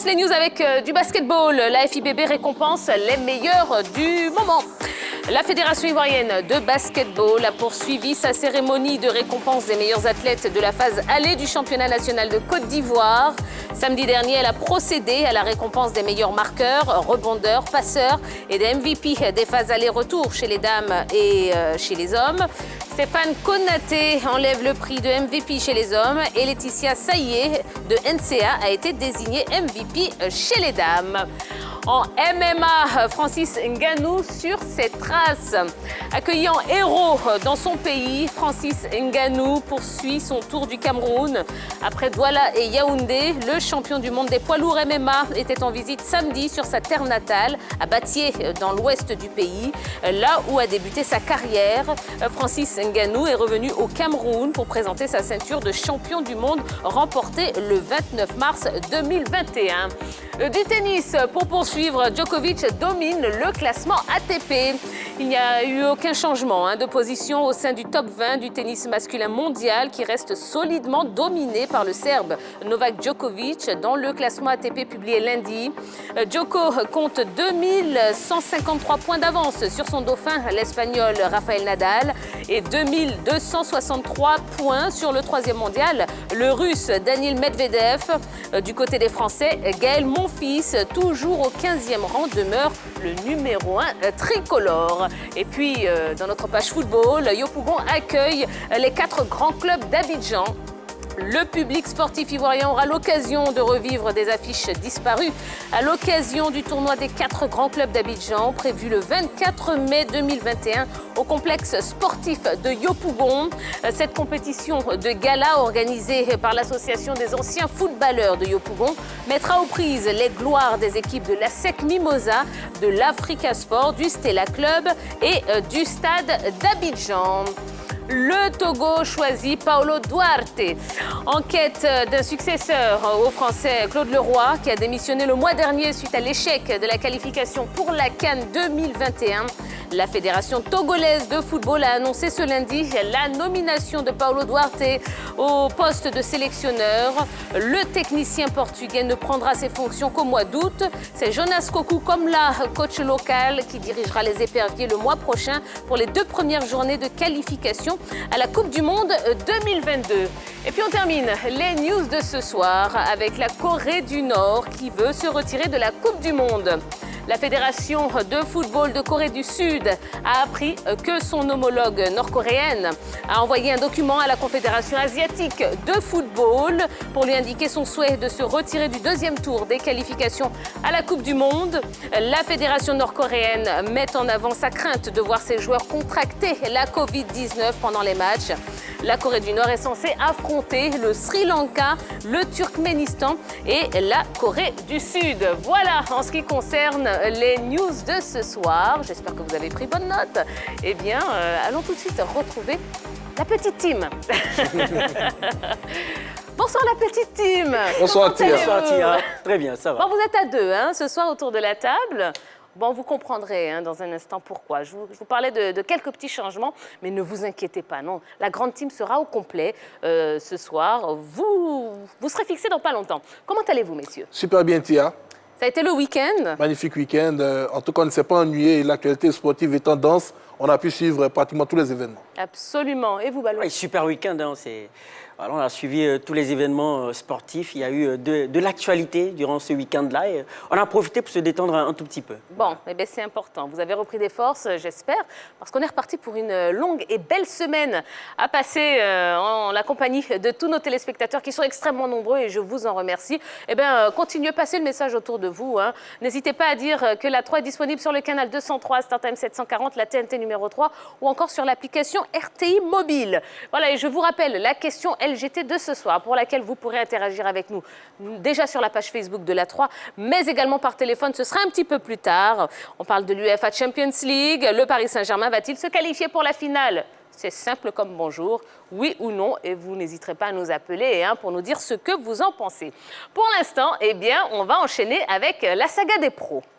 les news avec du basketball. La FIBB récompense les meilleurs du moment. La Fédération ivoirienne de basketball a poursuivi sa cérémonie de récompense des meilleurs athlètes de la phase allée du championnat national de Côte d'Ivoire. Samedi dernier, elle a procédé à la récompense des meilleurs marqueurs, rebondeurs, passeurs et des MVP des phases aller-retour chez les dames et chez les hommes. Stéphane Konaté enlève le prix de MVP chez les hommes et Laetitia Saillé de NCA a été désignée MVP chez les dames. En MMA, Francis Ngannou sur ses traces. Accueillant héros dans son pays, Francis Ngannou poursuit son tour du Cameroun. Après Douala et Yaoundé, le champion du monde des poids lourds MMA était en visite samedi sur sa terre natale, à Batié, dans l'ouest du pays, là où a débuté sa carrière. Francis Ngannou est revenu au Cameroun pour présenter sa ceinture de champion du monde remportée le 29 mars 2021. Du tennis, pour poursuivre, Djokovic domine le classement ATP. Il n'y a eu aucun changement de position au sein du top 20 du tennis masculin mondial qui reste solidement dominé par le Serbe Novak Djokovic dans le classement ATP publié lundi. Djoko compte 2153 points d'avance sur son dauphin, l'Espagnol Rafael Nadal, et 2263 points sur le troisième mondial, le Russe Daniil Medvedev. Du côté des Français, Gaël Monfils, toujours au 15e rang, demeure le numéro 1 tricolore. Et puis, dans notre page football, Yopougon accueille les 4 grands clubs d'Abidjan. Le public sportif ivoirien aura l'occasion de revivre des affiches disparues à l'occasion du tournoi des 4 grands clubs d'Abidjan, prévu le 24 mai 2021 au complexe sportif de Yopougon. Cette compétition de gala organisée par l'association des anciens footballeurs de Yopougon mettra aux prises les gloires des équipes de l'ASEC Mimosa, de l'Africa Sport, du Stella Club et du Stade d'Abidjan. Le Togo choisit Paulo Duarte. En quête d'un successeur au Français Claude Leroy, qui a démissionné le mois dernier suite à l'échec de la qualification pour la CAN 2021. La Fédération togolaise de football a annoncé ce lundi la nomination de Paulo Duarte au poste de sélectionneur. Le technicien portugais ne prendra ses fonctions qu'au mois d'août. C'est Jonas Kokou Komla, coach local, qui dirigera les éperviers le mois prochain pour les 2 premières journées de qualification à la Coupe du Monde 2022. Et puis on termine les news de ce soir avec la Corée du Nord qui veut se retirer de la Coupe du Monde. La Fédération de football de Corée du Sud a appris que son homologue nord-coréenne a envoyé un document à la Confédération asiatique de football pour lui indiquer son souhait de se retirer du 2e tour des qualifications à la Coupe du Monde. La Fédération nord-coréenne met en avant sa crainte de voir ses joueurs contracter la Covid-19 pendant les matchs. La Corée du Nord est censée affronter le Sri Lanka, le Turkménistan et la Corée du Sud. Voilà en ce qui concerne les news de ce soir. J'espère que vous avez pris bonne note. Eh bien, allons tout de suite retrouver la petite team. Bonsoir la petite team. Bonsoir Tia. Bonsoir Tia. Très bien, ça va. Bon, vous êtes à 2 ce soir autour de la table. Bon, vous comprendrez dans un instant pourquoi. Je vous parlais de quelques petits changements, mais ne vous inquiétez pas, non. La grande team sera au complet ce soir. Vous serez fixés dans pas longtemps. Comment allez-vous, messieurs? Super bien Tia. Ça a été le week-end? Magnifique week-end. En tout cas, on ne s'est pas ennuyé. L'actualité sportive étant dense, on a pu suivre pratiquement tous les événements. Absolument. Et vous, Balou? Oui, super week-end. Voilà, on a suivi tous les événements sportifs. Il y a eu de l'actualité durant ce week-end-là. Et on a profité pour se détendre un tout petit peu. Bon, eh bien, c'est important. Vous avez repris des forces, j'espère, parce qu'on est reparti pour une longue et belle semaine à passer en la compagnie de tous nos téléspectateurs qui sont extrêmement nombreux et je vous en remercie. Eh bien, continuez à passer le message autour de vous. N'hésitez pas à dire que la 3 est disponible sur le canal 203, StarTime 740, la TNT numéro 3 ou encore sur l'application RTI Mobile. Voilà, et je vous rappelle la question LGT de ce soir pour laquelle vous pourrez interagir avec nous déjà sur la page Facebook de la 3, mais également par téléphone. Ce sera un petit peu plus tard. On parle de l'UEFA Champions League. Le Paris Saint-Germain va-t-il se qualifier pour la finale? C'est simple comme bonjour, oui ou non, et vous n'hésiterez pas à nous appeler pour nous dire ce que vous en pensez. Pour l'instant, eh bien, on va enchaîner avec la saga des pros.